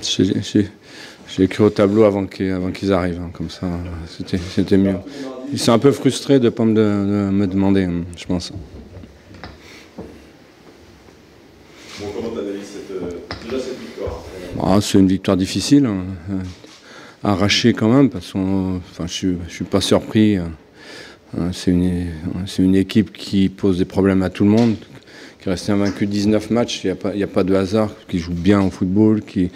J'ai écrit au tableau avant qu'ils arrivent, hein, comme ça, c'était mieux. Ils sont un peu frustrés de ne pas me demander, je pense. Bon, comment tu analyses déjà cette victoire? C'est une victoire difficile, hein, arrachée quand même, parce que je ne suis pas surpris. C'est une équipe qui pose des problèmes à tout le monde, qui est restée invaincue 19 matchs, il n'y a pas de hasard, qui joue bien au football, qui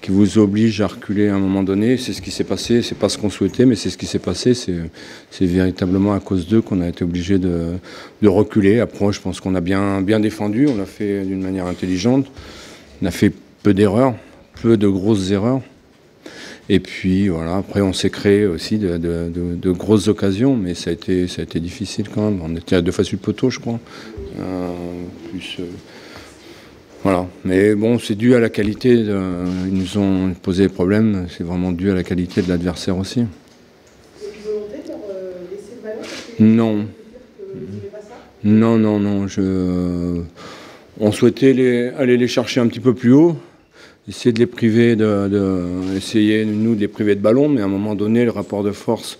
vous oblige à reculer à un moment donné. C'est ce qui s'est passé, c'est pas ce qu'on souhaitait, mais c'est ce qui s'est passé. C'est véritablement à cause d'eux qu'on a été obligé de reculer. Après, je pense qu'on a bien défendu, on l'a fait d'une manière intelligente, on a fait peu d'erreurs, peu de grosses erreurs. Et puis voilà, après on s'est créé aussi de grosses occasions, mais ça a été difficile quand même. On était à 2 fois sur le poteau, je crois. Voilà, mais bon, c'est dû à la qualité. Ils nous ont posé des problèmes, c'est vraiment dû à la qualité de l'adversaire aussi. C'est une volonté de leur laisser le ballon? Non. Non. On souhaitait aller les chercher un petit peu plus haut, essayer de les priver essayer nous de les priver de ballon, mais à un moment donné, le rapport de force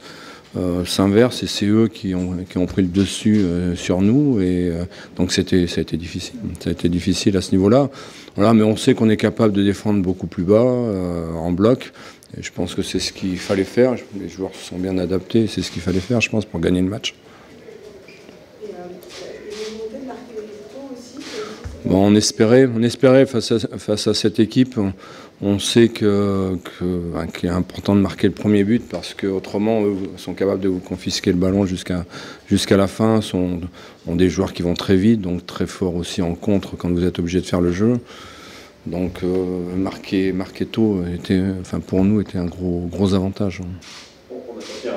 s'inverse et c'est eux qui ont pris le dessus sur nous et donc ça a été difficile. Ça a été difficile à ce niveau-là. Voilà, mais on sait qu'on est capable de défendre beaucoup plus bas en bloc. Et je pense que c'est ce qu'il fallait faire. Les joueurs se sont bien adaptés. C'est ce qu'il fallait faire, je pense, pour gagner le match. Et une volonté de marquer les points aussi? Bon, on espérait face à cette équipe. On sait qu'il est important de marquer le premier but parce qu'autrement, eux sont capables de vous confisquer le ballon jusqu'à la fin. Ont des joueurs qui vont très vite, donc très forts aussi en contre quand vous êtes obligé de faire le jeu. Donc marquer tôt pour nous était un gros avantage. On a sorti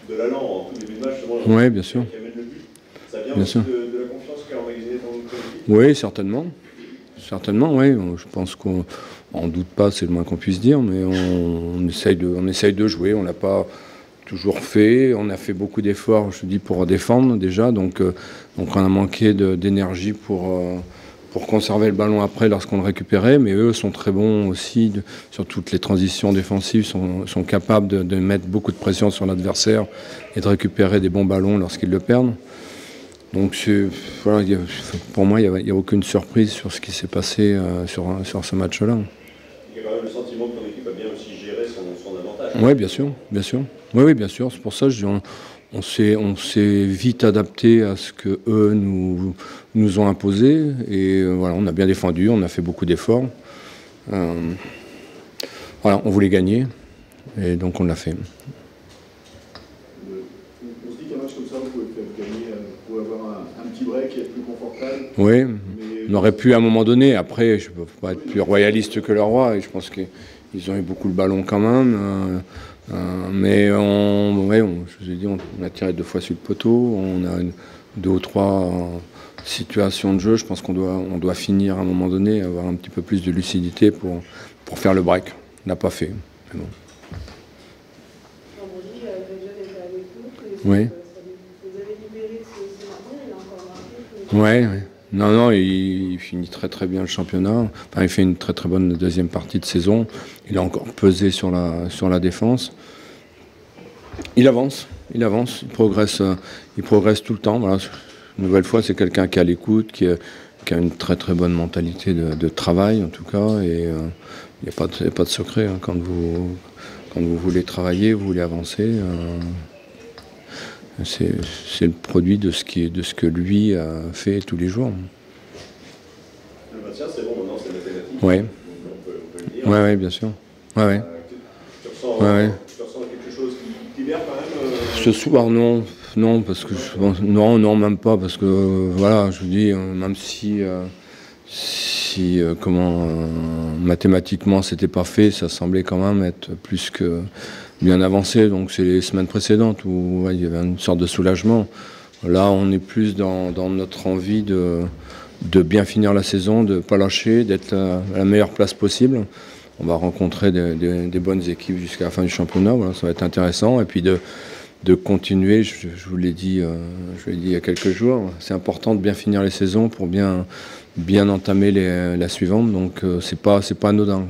de l'allant en tout début de match, Oui, bien sûr. Qui amène le but. Ça vient bien aussi sûr. De la confiance qu'a emmagasinée dans notre équipe? Oui, certainement. Certainement, oui. Je pense qu'on n'en doute pas, c'est le moins qu'on puisse dire, mais on essaye de jouer. On l'a pas toujours fait. On a fait beaucoup d'efforts, je dis, pour défendre déjà. Donc on a manqué d'énergie pour conserver le ballon après lorsqu'on le récupérait. Mais eux sont très bons aussi sur toutes les transitions défensives, sont capables de mettre beaucoup de pression sur l'adversaire et de récupérer des bons ballons lorsqu'ils le perdent. Donc voilà, pour moi, il n'y a aucune surprise sur ce qui s'est passé sur ce match-là. Il y a quand même le sentiment que ton équipe a bien aussi géré son avantage. Oui, bien sûr. Oui, bien sûr. C'est pour ça que je dis, on s'est vite adapté à ce que eux nous ont imposé. Et voilà, on a bien défendu, on a fait beaucoup d'efforts. Voilà, on voulait gagner. Et donc on l'a fait. On se dit qu'un match comme ça, vous pouvez gagner, vous pouvez avoir un petit break et être plus confortable. Oui, on aurait pu à un moment donné. Après, je ne peux pas être plus royaliste que le roi. Et je pense qu'ils ont eu beaucoup le ballon quand même. Mais je vous ai dit, on a tiré 2 fois sur le poteau. On a 2 ou 3 situations de jeu. Je pense qu'on doit finir à un moment donné, avoir un petit peu plus de lucidité pour faire le break. On n'a pas fait. Mais bon. Vendredi, Grégoire était avec nous. Oui. Vous avez libéré ce matin, il a encore marqué. Oui. Non, il finit très bien le championnat. Enfin, il fait une très bonne deuxième partie de saison. Il a encore pesé sur la défense. Il avance, il progresse tout le temps. Voilà. Une nouvelle fois, c'est quelqu'un qui est à l'écoute, qui a une très bonne mentalité de travail en tout cas. Et il n'y a pas de secret hein. Quand vous voulez travailler, vous voulez avancer. C'est le produit de ce que lui a fait tous les jours. Le maintien, c'est bon, maintenant, c'est mathématique. Oui. On peut le dire. Oui, bien sûr. Ouais. Tu ressens quelque chose qui libère quand même Ce soir, non, parce que non, même pas, parce que voilà, je vous dis, même si mathématiquement c'était pas fait, ça semblait quand même être plus que bien avancé. Donc c'est les semaines précédentes où il y avait une sorte de soulagement. Là, on est plus dans notre envie de bien finir la saison, de ne pas lâcher, d'être à la meilleure place possible. On va rencontrer des bonnes équipes jusqu'à la fin du championnat. Voilà, ça va être intéressant. Et puis de continuer, je vous l'ai dit, il y a quelques jours, c'est important de bien finir les saisons pour bien entamer la suivante. Donc c'est pas anodin.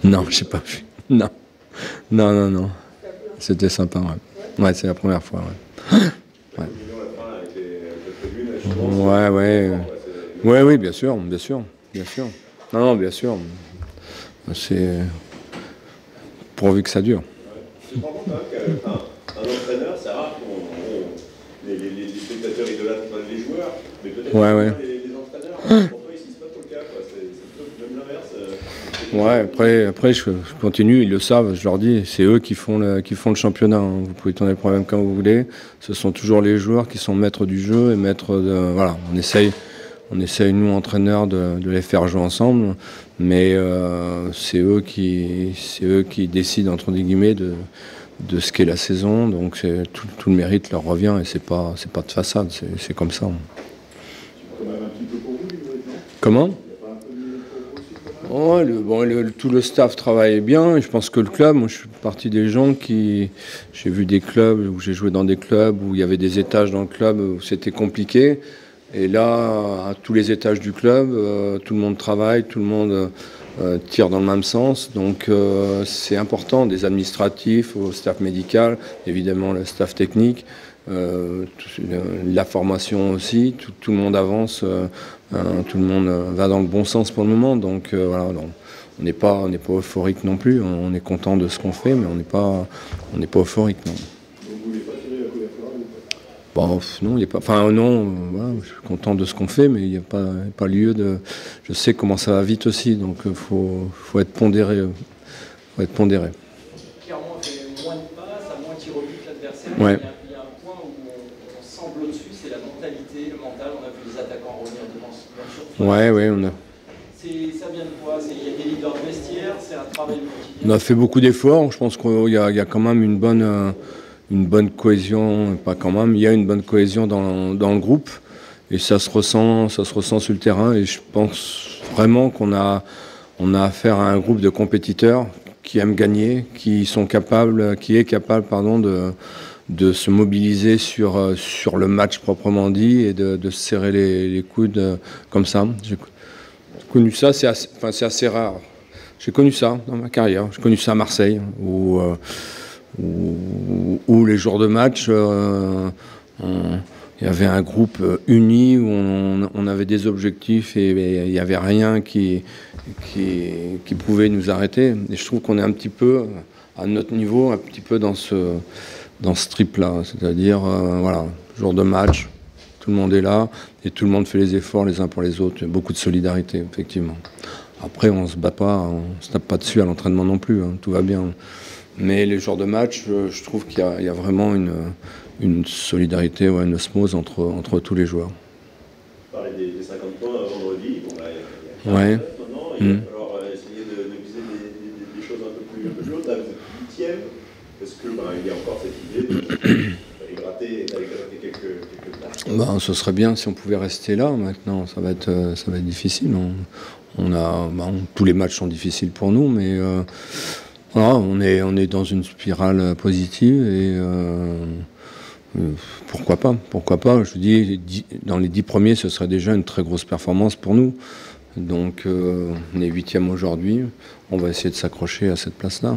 Non, je n'ai pas vu. Non. Non, non, non. C'était sympa, ouais. Ouais, c'est la première fois, ouais. Ouais, ouais. Ouais, oui, bien sûr, bien sûr, bien sûr. Non, non, bien sûr. C'est pourvu que ça dure. Je me rends compte qu'un entraîneur, c'est rare qu'on les spectateurs idolâtrent les joueurs, mais peut-être les entraîneurs. Pour toi, ici, c'est pas trop le cas, quoi. C'est plutôt même l'inverse. Ouais, après je continue, ils le savent, je leur dis, c'est eux qui font le championnat. Hein. Vous pouvez tourner le problème quand vous voulez. Ce sont toujours les joueurs qui sont maîtres du jeu et maîtres de. Voilà, on essaye nous, entraîneurs, de les faire jouer ensemble, mais c'est eux qui décident, entre guillemets, de ce qu'est la saison. Donc tout le mérite leur revient et c'est pas de façade, c'est comme ça. Comment ? Oh, tout le staff travaille bien. Je pense que le club, moi je suis partie des gens qui... J'ai vu des clubs où j'ai joué dans des clubs où il y avait des étages dans le club où c'était compliqué. Et là, à tous les étages du club, tout le monde travaille, tout le monde tire dans le même sens. Donc c'est important, des administratifs au staff médical, évidemment le staff technique, la formation aussi. Tout le monde avance, tout le monde va dans le bon sens pour le moment. Donc voilà, on n'est pas euphorique non plus. On est content de ce qu'on fait, mais on n'est pas euphorique, non. Bon, non, il n'y a pas. Enfin, non, voilà, je suis content de ce qu'on fait, mais il n'y a pas lieu de. Je sais comment ça va vite aussi, donc il faut être pondéré. Clairement, on fait moins de passes, à moins qu'il rebute l'adversaire. Ouais. Il y a un point où on semble au-dessus, c'est la mentalité, le mental. On a vu les attaquants revenir devant surface. Ouais, on a. Ça vient de quoi? Il y a des leaders de vestiaire, c'est un travail quotidien. On a fait beaucoup d'efforts. Je pense qu'il y a quand même une bonne cohésion, pas quand même, il y a une bonne cohésion dans le groupe et ça se ressent sur le terrain et je pense vraiment qu'on a affaire à un groupe de compétiteurs qui aiment gagner, qui est capable de se mobiliser sur le match proprement dit et de se serrer les coudes comme ça. J'ai connu ça, c'est assez rare. J'ai connu ça dans ma carrière, j'ai connu ça à Marseille où les jours de match, il y avait un groupe uni où on avait des objectifs et il n'y avait rien qui pouvait nous arrêter. Et je trouve qu'on est un petit peu, à notre niveau, un petit peu dans ce trip-là. C'est-à-dire, voilà, jour de match, tout le monde est là et tout le monde fait les efforts les uns pour les autres. Il y a beaucoup de solidarité, effectivement. Après, on ne se bat pas, on ne se tape pas dessus à l'entraînement non plus, hein, tout va bien. Mais les jours de match, je trouve qu'il y a vraiment une solidarité, une osmose entre tous les joueurs. Vous parlez des 50 points vendredi, bon, là, il y a ouais. Maintenant, il va falloir essayer de viser des choses un peu plus hautes. Là, vous êtes 8e, parce qu'il y a encore cette idée d'aller gratter quelques places. Ce serait bien si on pouvait rester là. Maintenant, ça va être difficile. Tous les matchs sont difficiles pour nous, mais voilà, on est dans une spirale positive et pourquoi pas. Je vous dis, dans les 10 premiers, ce serait déjà une très grosse performance pour nous. Donc on est 8e aujourd'hui, on va essayer de s'accrocher à cette place-là.